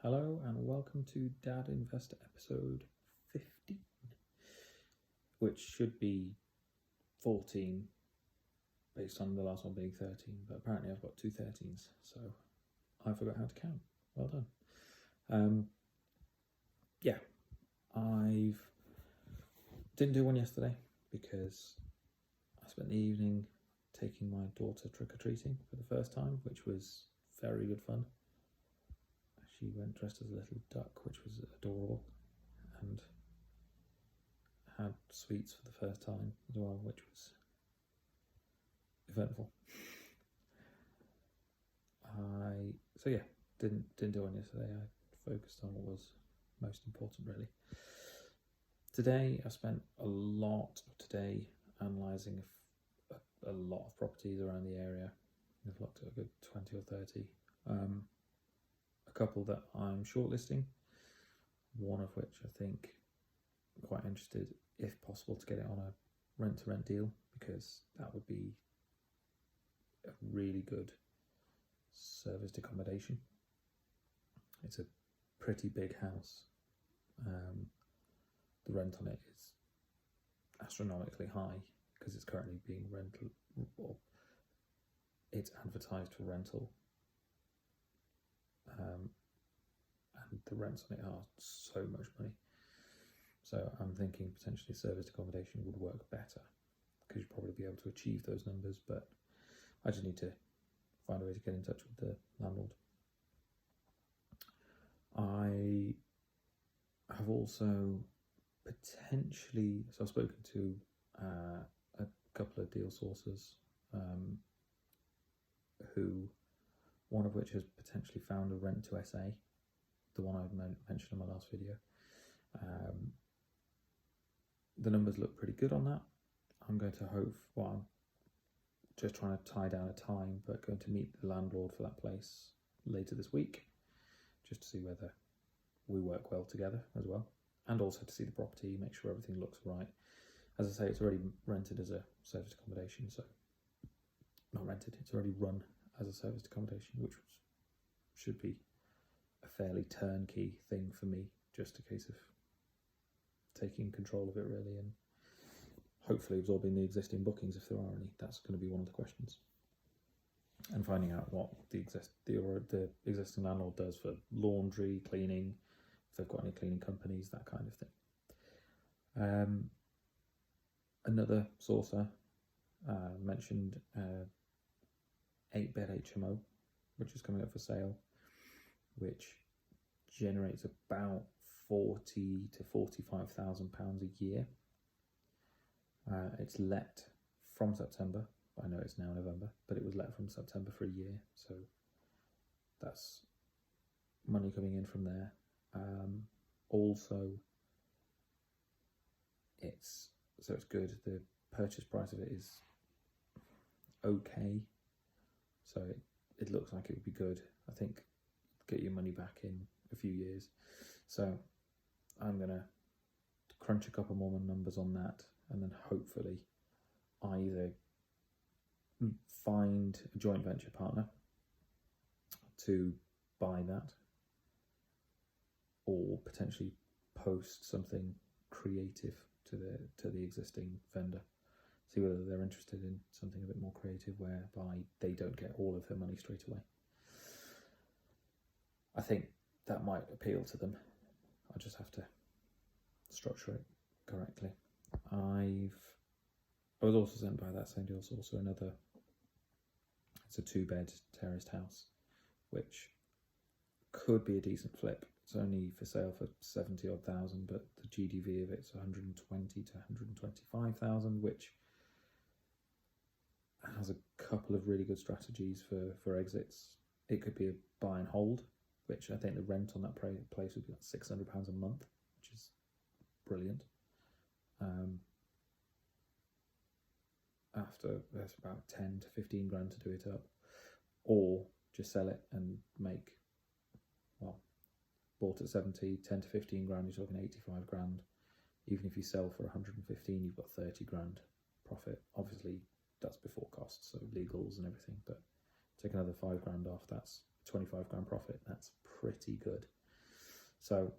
Hello and welcome to Dad Investor episode 15, which should be 14 based on the last one being 13, but apparently I've got two 13s, so I forgot how to count. Well done. I didn't do one yesterday because I spent the evening taking my daughter trick-or-treating for the first time, which was very good fun. She went dressed as a little duck, which was adorable, and had sweets for the first time as well, which was eventful. Didn't do one yesterday. I focused on what was most important, really. Today, I spent a lot of today analysing a lot of properties around the area. I've looked at a good 20 or 30. A couple that I'm shortlisting, one of which I think I'm quite interested, if possible, to get it on a rent-to-rent deal, because that would be a really good serviced accommodation. It's a pretty big house. The rent on it is astronomically high because it's currently being rental, or it's advertised for rental. And the rents on it are so much money. So I'm thinking potentially serviced accommodation would work better because you'd probably be able to achieve those numbers, but I just need to find a way to get in touch with the landlord. I have also potentially, so I've spoken to a couple of deal sources one of which has potentially found a rent to SA, the one I mentioned in my last video. The numbers look pretty good on that. I'm going to I'm just trying to tie down a time, but going to meet the landlord for that place later this week, just to see whether we work well together as well, and also to see the property, make sure everything looks right. As I say, it's already rented as a serviced accommodation, so not rented, it's already run as a serviced accommodation, which should be a fairly turnkey thing for me, just a case of taking control of it really, and hopefully absorbing the existing bookings if there are any. That's going to be one of the questions, and finding out what the existing landlord does for laundry, cleaning, if they've got any cleaning companies, that kind of thing. Another sourcer mentioned 8-bed HMO, which is coming up for sale, which generates about £40,000 to £45,000 a year. It's let from September. I know it's now November, but it was let from September for a year, so that's money coming in from there. Also, it's good. The purchase price of it is okay, so it looks like it would be good. I think get your money back in a few years. So I'm gonna crunch a couple more numbers on that, and then hopefully either find a joint venture partner to buy that, or potentially post something creative to the existing vendor. See whether they're interested in something a bit more creative, whereby they don't get all of their money straight away. I think that might appeal to them. I just have to structure it correctly. I was also sent by that same deal source it's a 2-bed terraced house, which could be a decent flip. It's only for sale for 70 odd thousand, but the GDV of it's 120 to 125,000, which has a couple of really good strategies for exits. It could be a buy and hold, which I think the rent on that place would be like £600 a month, which is brilliant. After that's about 10 to 15 grand to do it up, or just sell it and make, bought at 70, 10 to 15 grand, you're talking 85 grand. Even if you sell for 115, you've got 30 grand profit. Obviously, that's before costs, so legals and everything, but take another 5 grand off, that's 25 grand profit. That's pretty good. So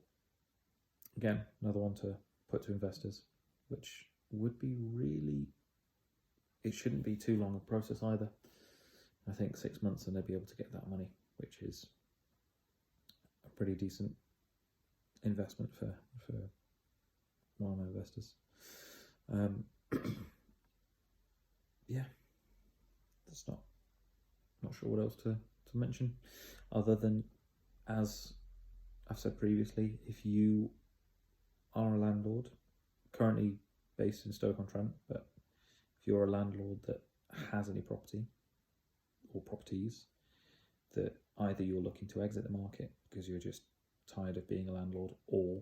again, another one to put to investors, which would be really, it shouldn't be too long a process either. I think 6 months and they'll be able to get that money, which is a pretty decent investment for one of my investors. Yeah, that's not sure what else to mention, other than, as I've said previously, if you are a landlord currently based in Stoke-on-Trent, but if you're a landlord that has any property or properties that either you're looking to exit the market because you're just tired of being a landlord, or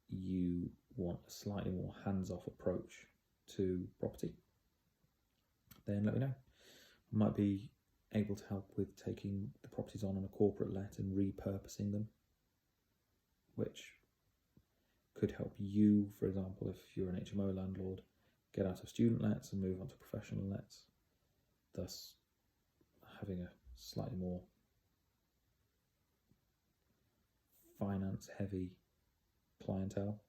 you want a slightly more hands-off approach to property, then let me know. I might be able to help with taking the properties on a corporate let and repurposing them, which could help you, for example, if you're an HMO landlord, get out of student lets and move on to professional lets, thus having a slightly more finance heavy clientele,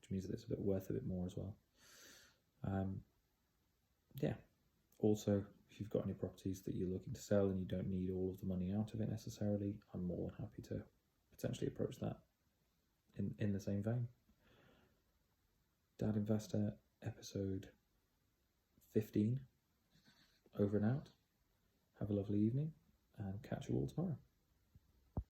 which means that it's a bit worth a bit more as well. Yeah, also, if you've got any properties that you're looking to sell and you don't need all of the money out of it necessarily, I'm more than happy to potentially approach that in the same vein. Dad Investor episode 15 over and out. Have a lovely evening and catch you all tomorrow.